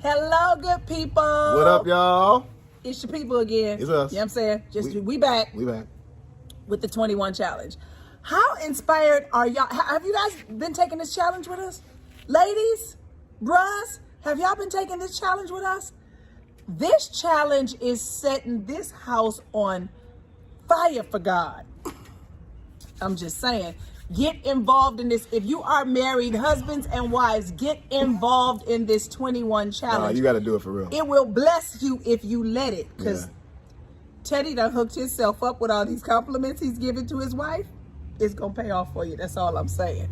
Hello, good people. What up, y'all? It's your people again. It's us. You know what I'm saying? We back. We back. With the 21 challenge. How inspired are y'all? Have you guys been taking this challenge with us? Ladies, bruhs, have y'all been taking this challenge with us? This challenge is setting this house on fire for God. I'm just saying, get involved in this. If you are married, husbands and wives, get involved in this 21 challenge. You got to do it for real. It will bless you if you let it. Because Teddy done hooked himself up with all these compliments he's giving to his wife. It's going to pay off for you. That's all I'm saying.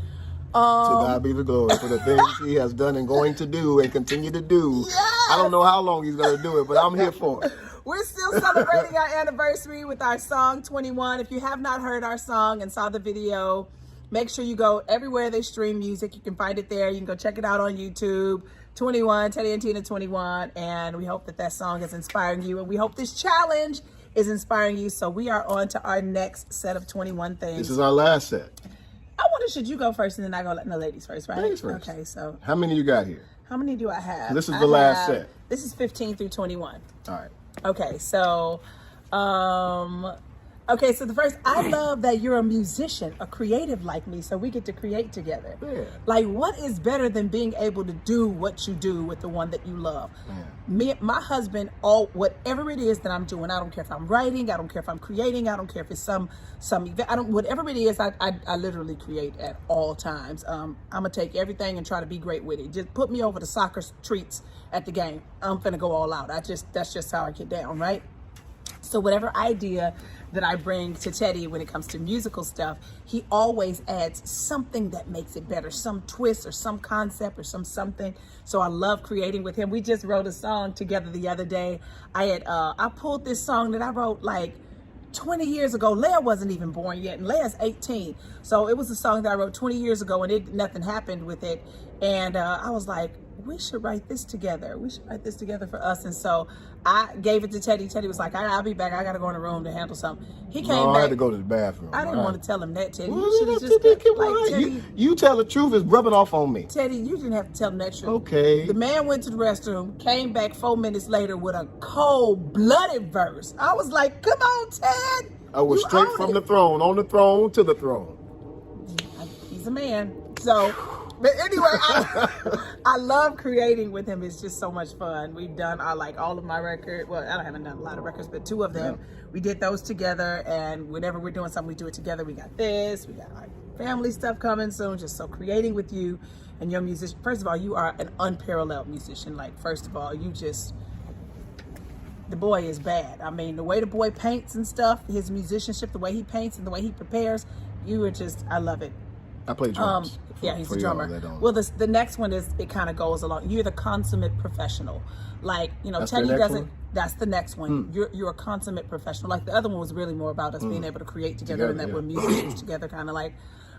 To God be the glory for the things he has done and going to do and continue to do. Yes. I don't know how long he's going to do it, but I'm here for it. We're still celebrating our anniversary with our song 21. If you have not heard our song and saw the video, make sure you go everywhere they stream music. You can find it there. You can go check it out on YouTube. 21, Teddy and Tina 21. And we hope that that song is inspiring you. And we hope this challenge is inspiring you. So we are on to our next set of 21 things. This is our last set. I wonder, should you go first and then I go the ladies first, right? Ladies first. Okay, so. How many you got here? How many do I have? This is the last set. This is 15 through 21. All right. Okay, so, so the first, I love that you're a musician, a creative like me, so we get to create together. Yeah. Like, what is better than being evil to do what you do with the one that you love? Yeah. My husband, whatever it is that I'm doing, I don't care if I'm writing, I don't care if I'm creating, I don't care if it's some event, whatever it is, I literally create at all times. I'm gonna take everything and try to be great with it. Just put me over the soccer treats at the game. I'm finna go all out. That's just how I get down, right? So whatever idea that I bring to Teddy when it comes to musical stuff, he always adds something that makes it better, some twist or some concept or something. So I love creating with him. We just wrote a song together the other day. I pulled this song that I wrote like 20 years ago. Leia wasn't even born yet, and Leia's 18. So it was a song that I wrote 20 years ago, and nothing happened with it. And I was like, we should write this together. We should write this together for us. And so I gave it to Teddy. Teddy was like, I'll be back. I got to go in the room to handle something. He came back. I had to go to the bathroom. I didn't want to tell him that, Teddy. Well, You should have just Teddy, you tell the truth, it's rubbing off on me. Teddy, you didn't have to tell him that truth. Okay. The man went to the restroom, came back 4 minutes later with a cold-blooded verse. I was like, come on, Ted. I was straight from the throne, on the throne, to the throne. He's a man. So, but anyway, I love creating with him. It's just so much fun. We've done all of my records. Well, I haven't done a lot of records, but 2 of them. Yeah. We did those together, and whenever we're doing something, we do it together. We got this. We got our family stuff coming soon. Just so creating with you and your musician. First of all, you are an unparalleled musician. Like, first of all, the boy is bad. I mean, the way the boy paints and stuff, his musicianship, the way he paints and the way he prepares, I love it. I play drums. He's a drummer. Well, the next one is, it kind of goes along. You're the consummate professional. Like, Teddy doesn't. That's the next one. You're a consummate professional. Like, the other one was really more about us being able to create together and that we're musicians together, kind of like.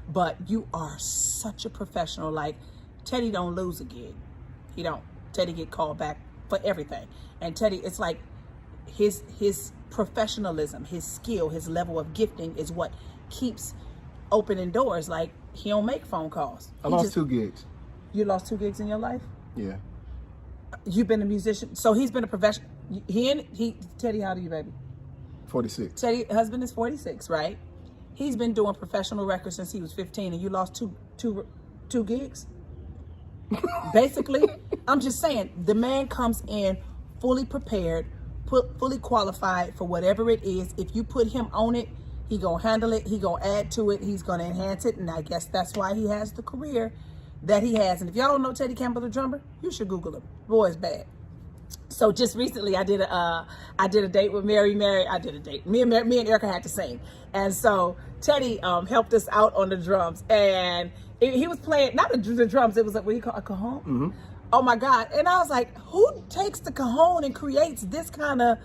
But you are such a professional. Like, Teddy don't lose a gig. He don't. Teddy get called back for everything. And Teddy, it's like his professionalism, his skill, his level of gifting is what keeps opening doors. Like, he don't make phone calls. I lost 2 gigs. You lost 2 gigs in your life? Yeah. You've been a musician, so he's been a professional. Teddy, how old are you, baby? 46. Teddy, husband is 46, right? He's been doing professional records since he was 15, and you lost two gigs. Basically, I'm just saying, the man comes in fully prepared, fully qualified for whatever it is. If you put him on it, he gonna handle it. He gonna add to it. He's gonna enhance it, and I guess that's why he has the career that he has. And if y'all don't know Teddy Campbell, the drummer, you should Google him. Boy, is bad. So just recently, I did a date with Mary. I did a date. Me and Erica had to sing, and so Teddy helped us out on the drums, and he was playing not the drums. It was what do you call a cajon? Mm-hmm. Oh my God! And I was like, who takes the cajon and creates this kind of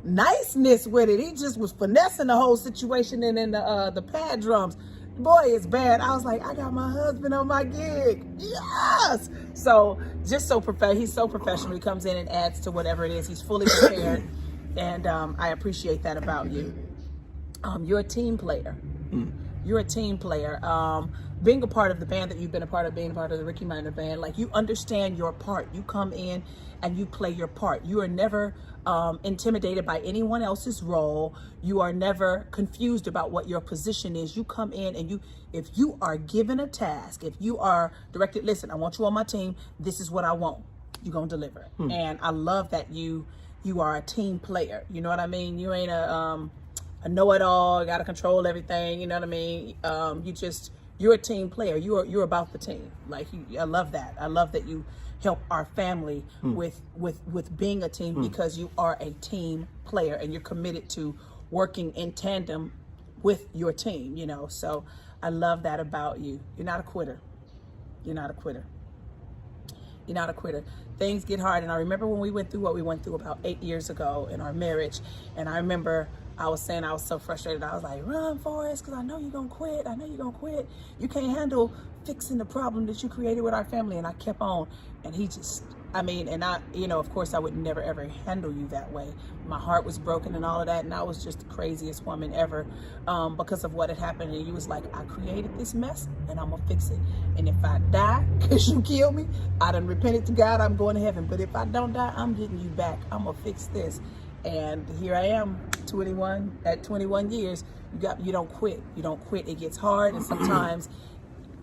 niceness with it? He just was finessing the whole situation, and then the pad drums. Boy, it's bad. I was like, I got my husband on my gig. Yes. So just he's so professional. He comes in and adds to whatever it is. He's fully prepared, and I appreciate that about you. You're a team player. You're a team player. being a part of the band that you've been a part of, being a part of the Ricky Minor band, like you understand your part. You come in and you play your part. You are never intimidated by anyone else's role. You are never confused about what your position is. You come in and if you are given a task, if you are directed, listen, I want you on my team. This is what I want. You're going to deliver. And I love that you are a team player. You know what I mean? You ain't a know-it-all, got to control everything. You know what I mean? You're a team player. You're about the team. Like, I love that. I love that you help our family with being a team, because you are a team player and you're committed to working in tandem with your team, you know. So I love that about you. You're not a quitter. You're not a quitter. You're not a quitter. Things get hard. And I remember when we went through what we went through about 8 years ago in our marriage. And I remember I was saying I was so frustrated. I was like, run, Forrest, because I know you're going to quit. I know you're going to quit. You can't handle fixing the problem that you created with our family. And I kept on. And he just, and I, of course, I would never, ever handle you that way. My heart was broken and all of that. And I was just the craziest woman ever because of what had happened. And he was like, I created this mess and I'm going to fix it. And if I die because you killed me, I done repented to God, I'm going to heaven. But if I don't die, I'm getting you back. I'm going to fix this. And here I am, 21 years. You don't quit. You don't quit. It gets hard. And sometimes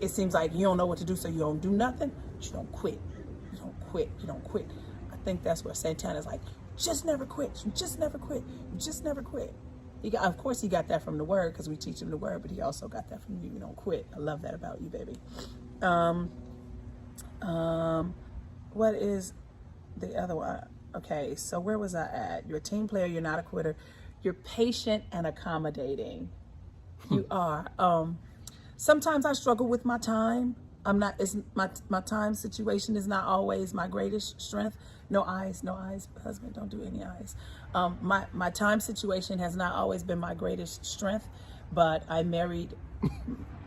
it seems like you don't know what to do, so you don't do nothing. But you don't quit. You don't quit. You don't quit. I think that's where Santana's like, just never quit. You just never quit. You just never quit. Of course, he got that from the word, because we teach him the word, but he also got that from you. You don't quit. I love that about you, baby. What is the other one? Okay, so where was I at? You're a team player. You're not a quitter. You're patient and accommodating. You are. Sometimes I struggle with my time. My time situation is not always my greatest strength. No eyes, husband, don't do any eyes. My time situation has not always been my greatest strength, but I married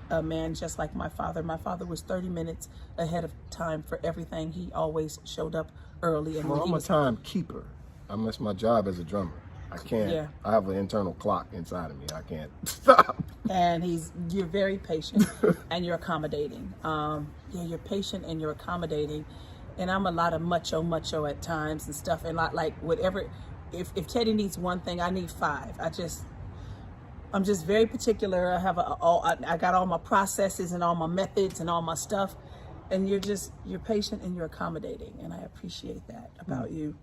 a man just like my father. My father was 30 minutes ahead of time for everything. He always showed up early. And I'm a timekeeper. That's my job as a drummer. I can't. Yeah. I have an internal clock inside of me. I can't stop. And you're very patient and you're accommodating. You're patient and you're accommodating. And I'm a lot of macho at times and stuff. And like whatever, if Teddy needs one thing, I need 5. I'm just very particular. I got all my processes and all my methods and all my stuff. And you're patient and you're accommodating. And I appreciate that about you.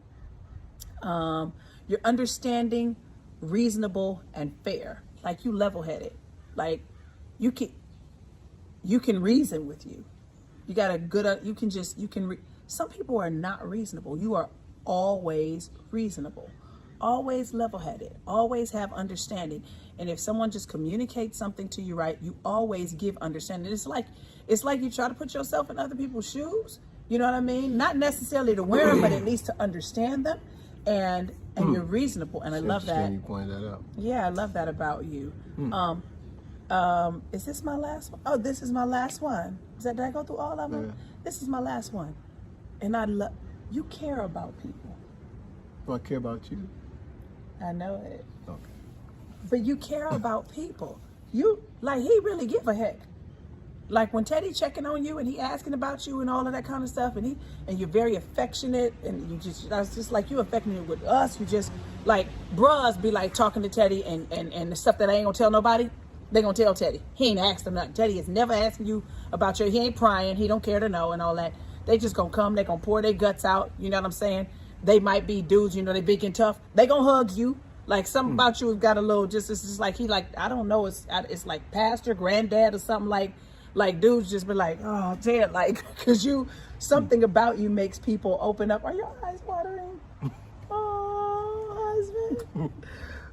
You're understanding, reasonable, and fair. Like, you level-headed. Like, you can reason with you. You got a good, some people are not reasonable. You are always reasonable, always level-headed, always have understanding. And if someone just communicates something to you right, you always give understanding. It's like you try to put yourself in other people's shoes. You know what I mean? Not necessarily to wear them, but at least to understand them. And you're reasonable, and I love that. You pointed that out. Yeah, I love that about you. Is this my last one? Oh, this is my last one. Did I go through all of them? Yeah. This is my last one. And I love, you care about people. Do I care about you? I know it. Okay. But you care about people. He really give a heck. Like when Teddy checking on you and he asking about you and all of that kind of stuff, and you're very affectionate, and that's just like you affectionate with us. You just like bros be like talking to Teddy and the stuff that I ain't gonna tell nobody, they gonna tell Teddy. He ain't asked them nothing. Teddy is never asking you about he ain't prying, he don't care to know and all that. They just gonna come, they gonna pour their guts out, you know what I'm saying? They might be dudes, they big and tough. They gonna hug you. Like something about you has got a little it's just like he like, I don't know, it's like pastor, granddad or something like dudes just be like, oh, Ted, like, because something about you makes people open up. Are your eyes watering? Oh, husband.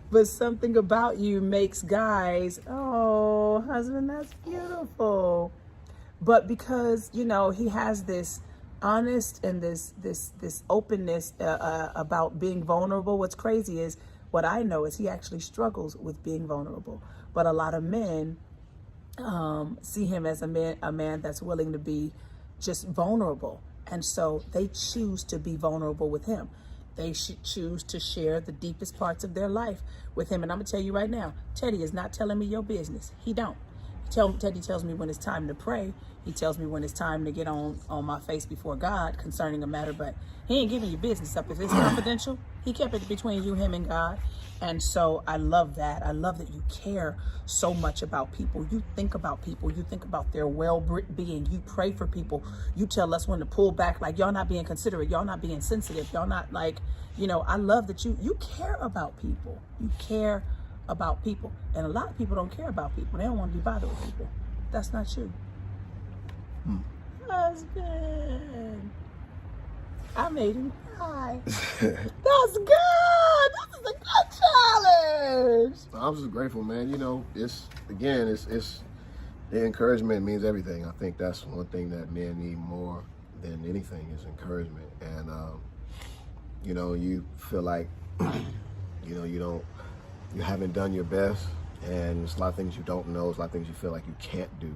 But something about you makes guys, oh, husband, that's beautiful. But because, he has this honest and this openness about being vulnerable. What's crazy is, what I know is he actually struggles with being vulnerable. But a lot of men see him as a man that's willing to be just vulnerable, and so they choose to be vulnerable with him. They should choose to share the deepest parts of their life with him. And I'm gonna tell you right now, Teddy is not telling me your business. He don't. Teddy tells me when it's time to pray. He tells me when it's time to get on my face before God concerning a matter, but he ain't giving you business up. If it's confidential, he kept it between you, him, and God. And so I love that. I love that you care so much about people. You think about people. You think about their well-being. You pray for people. You tell us when to pull back, like, y'all not being considerate. Y'all not being sensitive. Y'all not, like, you know, I love that you care about people. You care about people. And a lot of people don't care about people. They don't want to be bothered with people. That's not you. Husband. I made him cry. That's good. This is a good challenge. I'm just grateful, man. You know, it's the encouragement means everything. I think that's one thing that men need more than anything is encouragement. And you know, you feel like you know you haven't done your best, and there's a lot of things you don't know. There's a lot of things you feel like you can't do,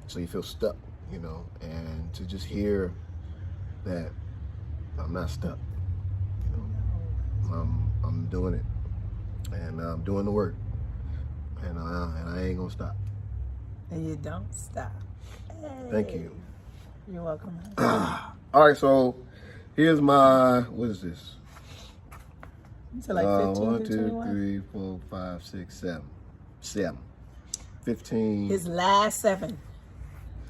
so you feel stuck. You know, and to just hear that I'm not stuck. You know, I'm doing it, and I'm doing the work, and I ain't gonna stop. And you don't stop. Hey. Thank you. You're welcome. All right, so here's my, what is this? So like 15 1, to 2, 21? 3, 4, 5, 6, 7. 15. His last 7.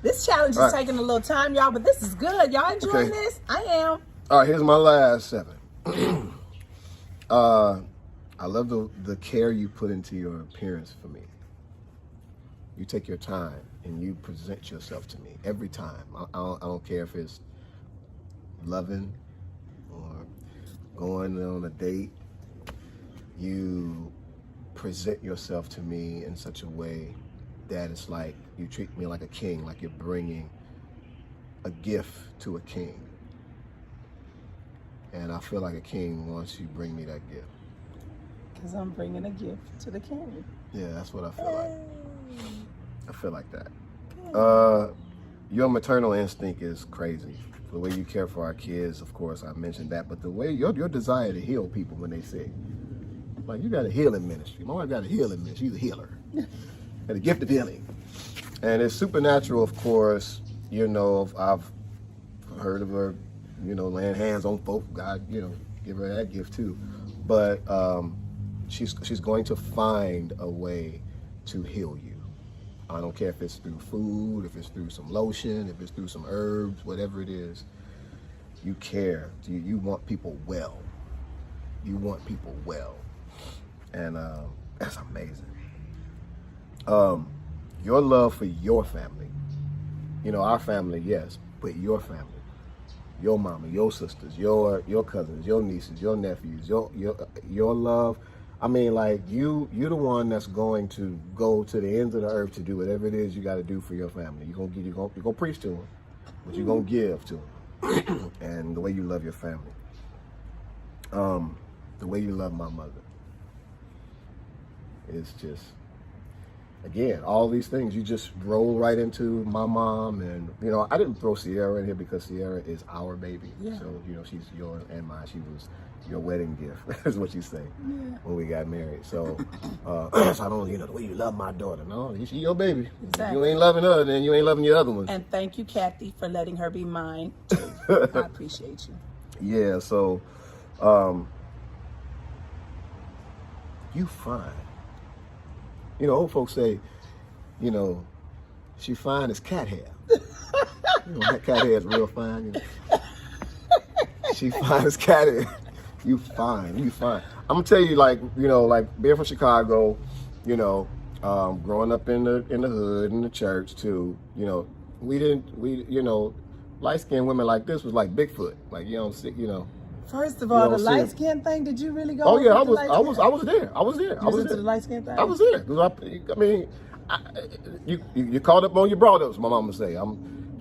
This challenge is taking a little time, y'all, but this is good. Y'all enjoying this? I am. All right, here's my last 7. I love the care you put into your appearance for me. You take your time and you present yourself to me every time. I don't care if it's loving or going on a date. You present yourself to me in such a way that it's like you treat me like a king, like you're bringing a gift to a king. And I feel like a king once you bring me that gift. Because I'm bringing a gift to the king. Yeah, that's what I feel like. I feel like that. Your maternal instinct is crazy. The way you care for our kids, of course, I mentioned that, but the way your desire to heal people when they sick. Like, you got a healing ministry. My wife got a healing ministry. She's a healer. And a gift of healing. And it's supernatural, of course. You know, I've heard of her, you know, laying hands on folk. God, you know, give her that gift too. But she's going to find a way to heal you. I don't care if it's through food, if it's through some lotion, if it's through some herbs, whatever it is. You care. You want people well. You want people well. And that's amazing. Your love for your family. You know, our family, yes, but your family. Your mama, your sisters, your cousins, your nieces, your nephews, your love. I mean, like, you're the one that's going to go to the ends of the earth to do whatever it is you got to do for your family. You're gonna preach to them, but you're gonna give to them. And the way you love your family, the way you love my mother, is just, again, all these things you just roll right into my mom. And you know, I didn't throw Sierra in here because Sierra is our baby. Yeah. So you know, she's yours and mine. She was your wedding gift, is what you say, when we got married. So, so I don't, you know, the way you love my daughter. No, she's your baby. Exactly. If you ain't loving her, then you ain't loving your other ones. And thank you, Kathy, for letting her be mine too. I appreciate you. Yeah. So, you fine. You know, old folks say, you know, she fine as cat hair. You know, that cat hair is real fine. You know. She fine as cat hair. You fine. I'm gonna tell you, like, you know, like being from Chicago, you know, growing up in the hood, in the church too. You know, we you know, light skinned women like this was like Bigfoot. Like, you don't see, you know. First of all, the light skin thing. Did you really go? Oh yeah, I was there. I was there. You was into the light skin thing. I was there. I mean, you caught up on your brought ups. My mama say,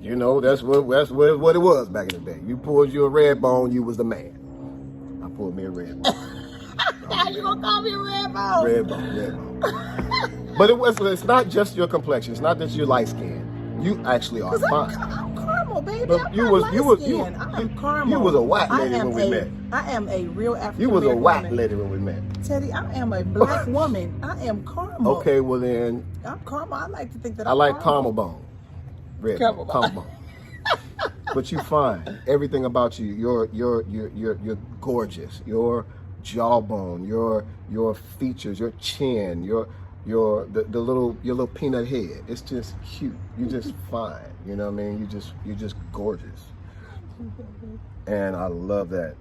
you know, that's what it was back in the day. You pulled you a red bone, you was the man. I pulled me a red bone. Now you gonna call me a red bone? Red bone. But it's not just your complexion. It's not that you're light skinned. You actually are fine. I'm caramel No, baby, But I'm you not was light you was skinned. I'm caramel. you was a white I lady am when we met. I am a real African You was a American white woman. lady when we met. Teddy, I am a black woman. I am caramel. Okay, well then I'm caramel. I like to think that I I'm like caramel. caramel bone. Red Caramel bone, caramel bone. But you fine. Everything about you, you're gorgeous. Your jawbone, your features, your chin, your little peanut head. It's just cute. You just fine. You know what I mean? You're just gorgeous. And I love that.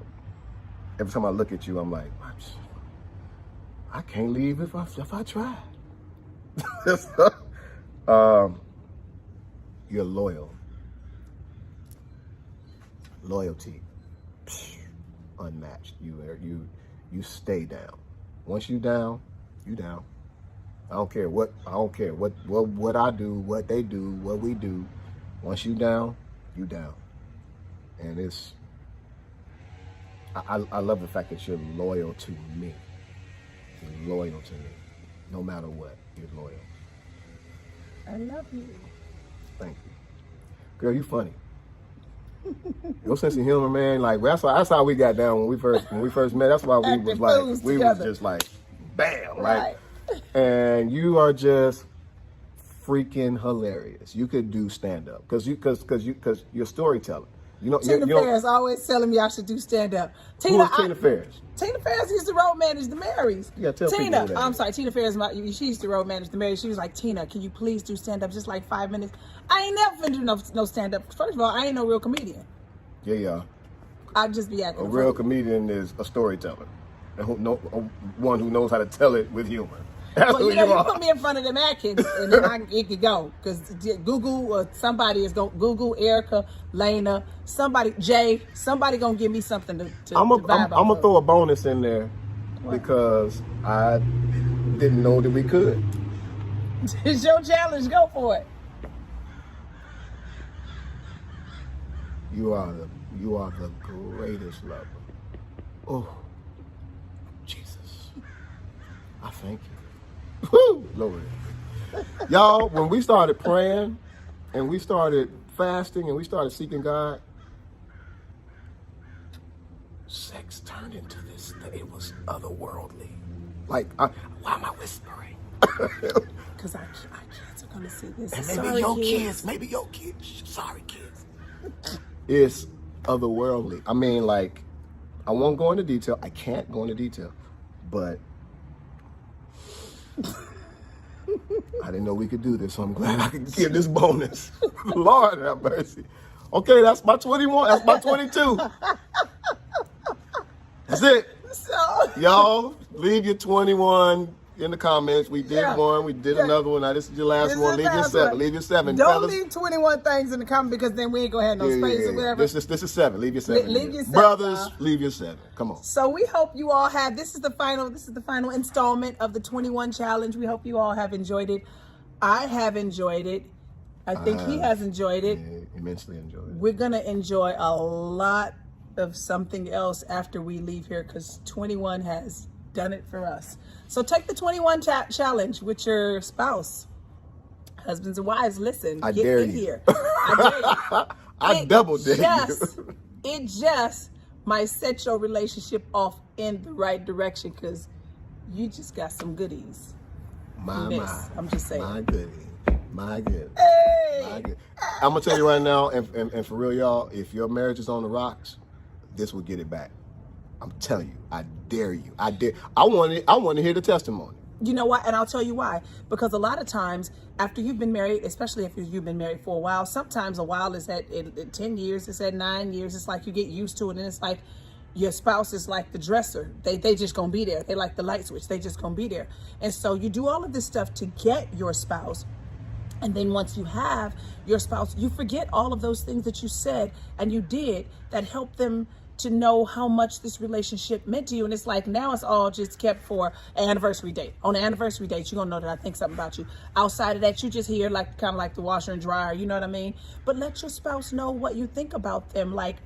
Every time I look at you, I'm like, I can't leave if I try. You're loyal. Loyalty, unmatched. You stay down. Once you down, you down. I don't care what I do, what they do, what we do. Once you down, you down. And it's I love the fact that you're loyal to me. You're loyal to me. No matter what, you're loyal. I love you. Thank you. Girl, you funny. Your sense of humor, man, like that's how we got down when we first met. That's why we Acting was like fools we together. was just like bam, Right. And you are just freaking hilarious. You could do stand up because you're storytelling. You know, Tina Ferris always telling me I should do stand up. Who is Tina Ferris? Tina Ferris used to road manage the Marys. You gotta tell Tina, people that. I'm sorry, Tina Ferris. She used to road manage the Marys. She was like, Tina, can you please do stand up just like 5 minutes? I ain't never finna do no stand up. First of all, I ain't no real comedian. Yeah. I'd just be acting. A real comedian is a storyteller, and one who knows how to tell it with humor. That's Well, who you know, you you are. put me in front of them Atkins, and then it could go. Because Google or somebody is going to Google, Erica, Lena, somebody, Jay, somebody going to give me something to I'm vibe going to off throw a bonus in there What? because I didn't know that we could. It's your challenge. Go for it. You are the greatest lover. Oh, Jesus. I thank you. Woo, Lord. Y'all, when we started praying and we started fasting and we started seeking God, sex turned into this, it was otherworldly. Like, why am I whispering? Because our kids are going to see this. And maybe your kids, sorry kids. It's otherworldly. I mean, like, I won't go into detail. I can't go into detail. But I didn't know we could do this, so I'm glad I could give this bonus. Lord have mercy. Okay, that's my 21. That's my 22. That's it. So, Y'all, leave your 21 in the comments. We did one. We did another one. Now, this is your last This one. is the Leave your last 7. one. Leave your 7. don't fellas. leave 21 things in the comment because then we ain't going to have no space or whatever. This is 7. Leave your 7. Leave your 7, Brothers, y'all. leave your 7. Come on. So we hope you all have, this is the final installment of the 21 challenge. We hope you all have enjoyed it. I have enjoyed it. I think he has enjoyed it. Yeah, immensely enjoyed it. We're going to enjoy a lot of something else after we leave here because 21 has done it for us. So take the 21 challenge with your spouse. Husbands and wives, listen. I get dare in you. here. I dare you. I double dare you. It just might set your relationship off in the right direction because you just got some goodies. My. I'm just saying. My goodie. My good. Hey! My good. I'm going to tell you right now, and for real, y'all, if your marriage is on the rocks, this will get it back. I'm telling you. I dare you. I want to hear the testimony. You know why? And I'll tell you why. Because a lot of times after you've been married, especially if you've been married for a while, sometimes a while is at 10 years, it's at 9 years. It's like you get used to it. And it's like your spouse is like the dresser. They just going to be there. They like the light switch. They just going to be there. And so you do all of this stuff to get your spouse. And then once you have your spouse, you forget all of those things that you said and you did that helped them to know how much this relationship meant to you. And it's like now it's all just kept for an anniversary date. On the anniversary date, you're gonna know that I think something about you. Outside of that, you just hear like kind of like the washer and dryer, you know what I mean? But let your spouse know what you think about them. Like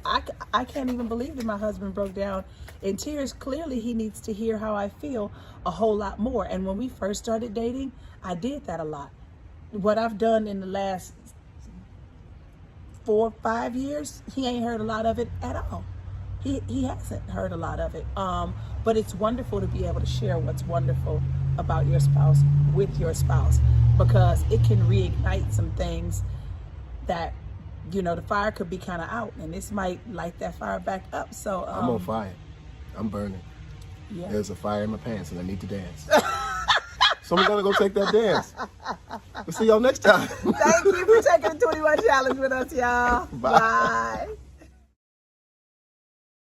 I can't even believe that my husband broke down in tears. Clearly he needs to hear how I feel a whole lot more. And when we first started dating, I did that a lot. What I've done in the last 4 5 years, he ain't heard a lot of it at all. He hasn't heard a lot of it. But it's wonderful to be able to share what's wonderful about your spouse with your spouse, because it can reignite some things that, the fire could be kind of out, and this might light that fire back up. So I'm on fire. I'm burning. Yeah. There's a fire in my pants and I need to dance. So I'm gonna go take that dance. We'll see y'all next time. Thank you for taking the 21 challenge with us, y'all. Bye. Bye.